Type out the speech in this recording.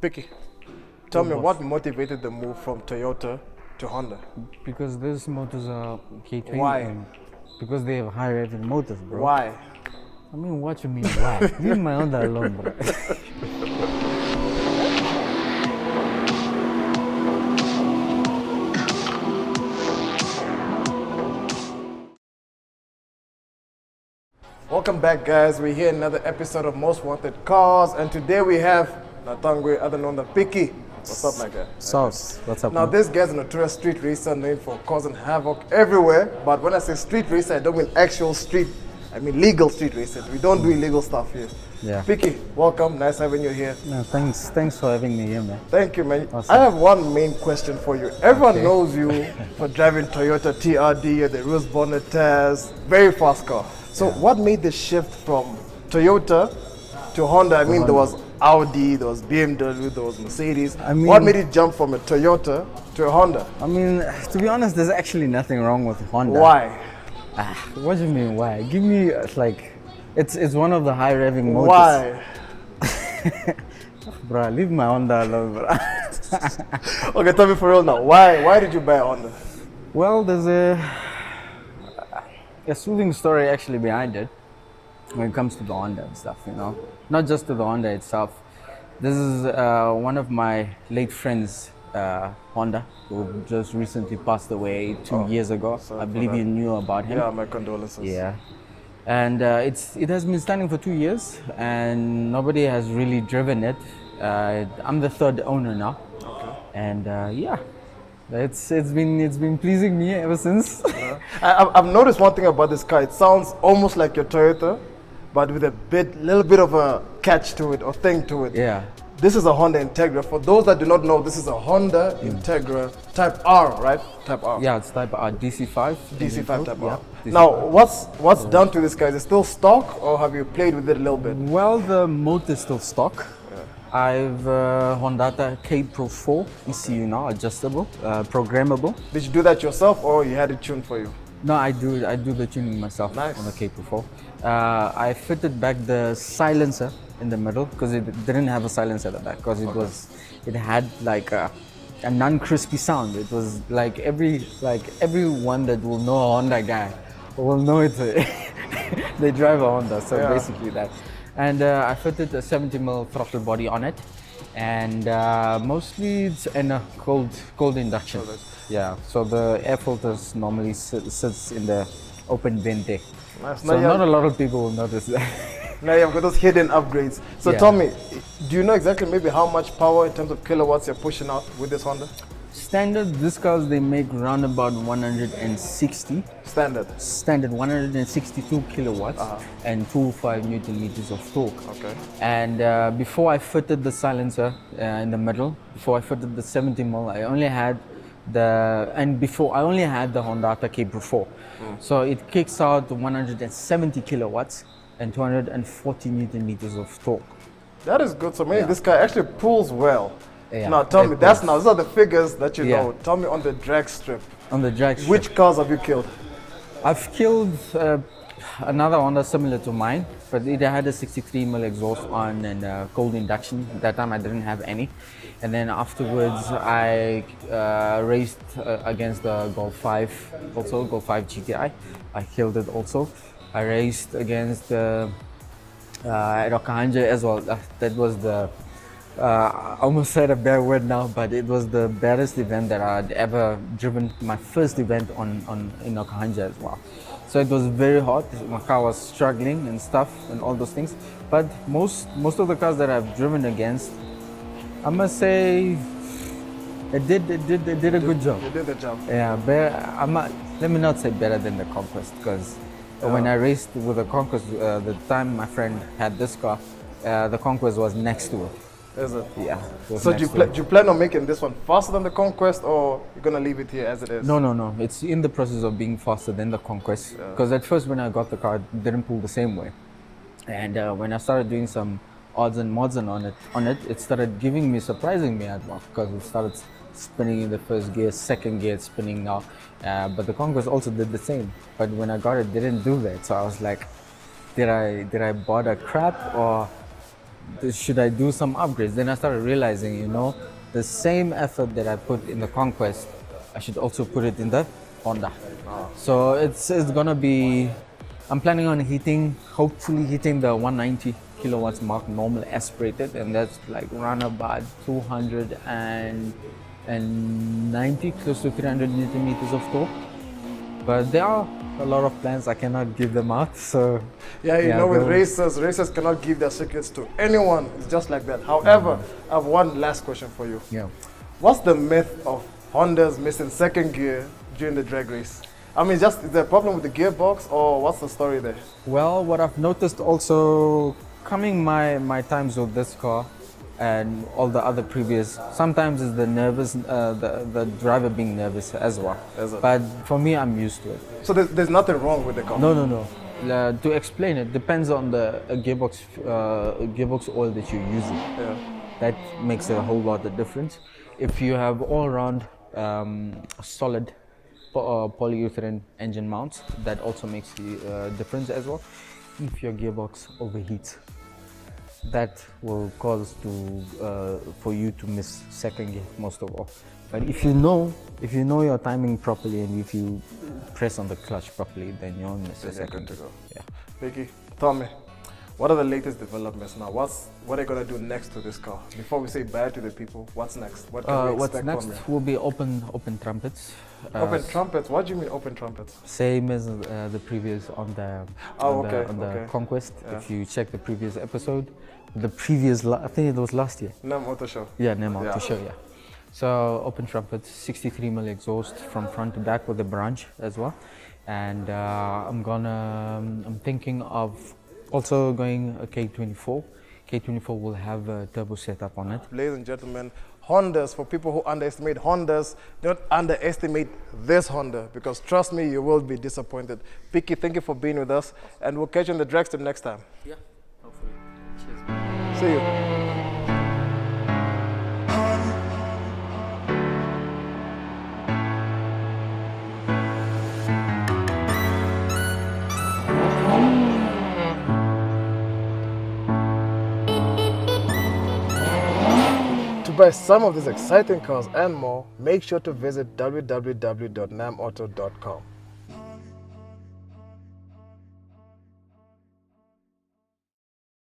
Pikkie, tell me what motivated the move from Toyota to Honda? Because these motors are K20. Why? Because they have high revving motors, bro. Why? I mean, what you mean, why? Leave my Honda alone, bro. Welcome back, guys. We're here in another episode of Most Wanted Cars, and today we have Natangwe, other known as Pikkie. What's up, my guy? Sauce, what's up? Now, man? this guy's a notorious street racer known for causing havoc everywhere. But when I say street racer, I don't mean actual street. I mean legal street racing. We don't do illegal stuff here. Yeah. Pikkie, welcome. Nice having you here. No, thanks for having me here, man. Thank you, man. Awesome. I have one main question for you. Everyone knows you for driving Toyota TRD or the Rose Bonnet Taz. Very fast car. So what made the shift from Toyota to Honda? I mean, there was Audi, there was BMW, there was Mercedes. What made it jump from a Toyota to a Honda? I mean, to be honest, there's actually nothing wrong with Honda. Why? What do you mean, why? Give me, like, it's one of the high revving motors. Why? Bro, leave my Honda alone, bro. Okay, tell me for real now. Why did you buy a Honda? Well, there's a soothing story actually behind it when it comes to the Honda and stuff, you know. Not just to the Honda itself. This is one of my late friends, Honda, who just recently passed away 2 years ago. I believe you knew about him. Yeah, my condolences. Yeah. And it has been standing for 2 years and nobody has really driven it. I'm the third owner now. Okay. And yeah. It's been pleasing me ever since. I've noticed one thing about this car. It sounds almost like your Toyota, but with a little bit of a catch to it or thing to it. Yeah. This is a Honda Integra. For those that do not know, this is a Honda Integra Type R, right? Type R. Yeah, it's Type R, DC5. DC5 Type R. DC5. Now, what's done to this car? Is it still stock, or have you played with it a little bit? Well, the motor is still stock. I've Honda K Pro 4 ECU now, adjustable, programmable. Did you do that yourself, or you had it tuned for you? No, I do the tuning myself. Nice. On the K Pro 4. I fitted back the silencer in the middle because it didn't have a silencer at the back because it had like a non-crispy sound. It was like everyone that will know a Honda guy will know it. They drive a Honda, so basically that. And I fitted a 70mm throttle body on it, and mostly it's in a cold induction. Yeah, so the air filters normally sits in the open vente. Nice. So not a lot of people will notice that. Now you've got those hidden upgrades. So tell me, do you know exactly maybe how much power in terms of kilowatts you're pushing out with this Honda? Standard, these cars they make round about 160. Standard 162 kilowatts and 2.5 Newton meters of torque. Okay. And before I fitted the silencer in the middle, before I fitted the 70mm, I only had the Honda K Pro 4. So it kicks out 170 kilowatts and 240 Newton meters of torque. That is good. So maybe this car actually pulls well. Yeah, now tell me, these are the figures that you know. Tell me on the drag strip. On the drag strip. Which cars have you killed? I've killed another Honda similar to mine, but it had a 63mm exhaust on and cold induction. At that time I didn't have any. And then afterwards I raced against the Golf 5, also Golf 5 GTI. I killed it also. I raced against the Rokahanja as well. That was the I almost said a bad word now, but it was the baddest event that I'd ever driven. My first event in Okahanja as well. So it was very hot. My car was struggling and stuff and all those things. But most of the cars that I've driven against, I must say, it did a good job. You did the job. Yeah, let me not say better than the Conquest, because when I raced with the Conquest, the time my friend had this car, the Conquest was next to it. Is it? Yeah. So do you plan on making this one faster than the Conquest, or you're gonna leave it here as it is? No. It's in the process of being faster than the Conquest. Because at first when I got the car, it didn't pull the same way. And when I started doing some odds and mods on it, it started surprising me at once, because it started spinning in the first gear, second gear it's spinning now. But the Conquest also did the same. But when I got it, didn't do that. So I was like, did I bought a crap, or should I do some upgrades? Then I started realizing, you know, the same effort that I put in the Conquest, I should also put it in the Honda. So it's gonna be, I'm planning on hopefully hitting the 190 kilowatts mark, normal aspirated, and that's like around about 290, close to 300 newton meters of torque. But there are a lot of plans, I cannot give them out. So yeah, you know, with racers cannot give their secrets to anyone. It's just like that. However, I have one last question for you. Yeah. What's the myth of Hondas missing second gear during the drag race? I mean, is there a problem with the gearbox, or what's the story there? Well, what I've noticed also coming my times with this car and all the other previous, sometimes is the the driver being nervous as well. But for me, I'm used to it. So there's nothing wrong with the car? No. To explain it, depends on the gearbox oil that you're using. Yeah. That makes a whole lot of difference. If you have all-round solid polyurethane engine mounts, that also makes the difference as well. If your gearbox overheats, that will cause for you to miss second gear most of all. But if you know your timing properly, and if you press on the clutch properly, then you won't miss a second. Good to go. Yeah. Pikkie, tell me, what are the latest developments now? What are they gonna do next to this car? Before we say bye to the people, what's next? What can we expect what's next from you? will be open trumpets. Open trumpets? What do you mean open trumpets? Same as the previous on the Conquest. Yeah. If you check the previous episode, I think it was last year. NAM Auto Show. Yeah, NAM Auto Show. Yeah. So open trumpets, 63 mm exhaust from front to back with a branch as well, and I'm thinking of also going a K24. K24 will have a turbo setup on it. Ladies and gentlemen, Hondas, for people who underestimate Hondas, don't underestimate this Honda, because trust me, you will be disappointed. Pikkie, thank you for being with us, and we'll catch you in the dragster next time. Yeah, hopefully. Cheers. See you. To buy some of these exciting cars and more, make sure to visit www.namauto.com.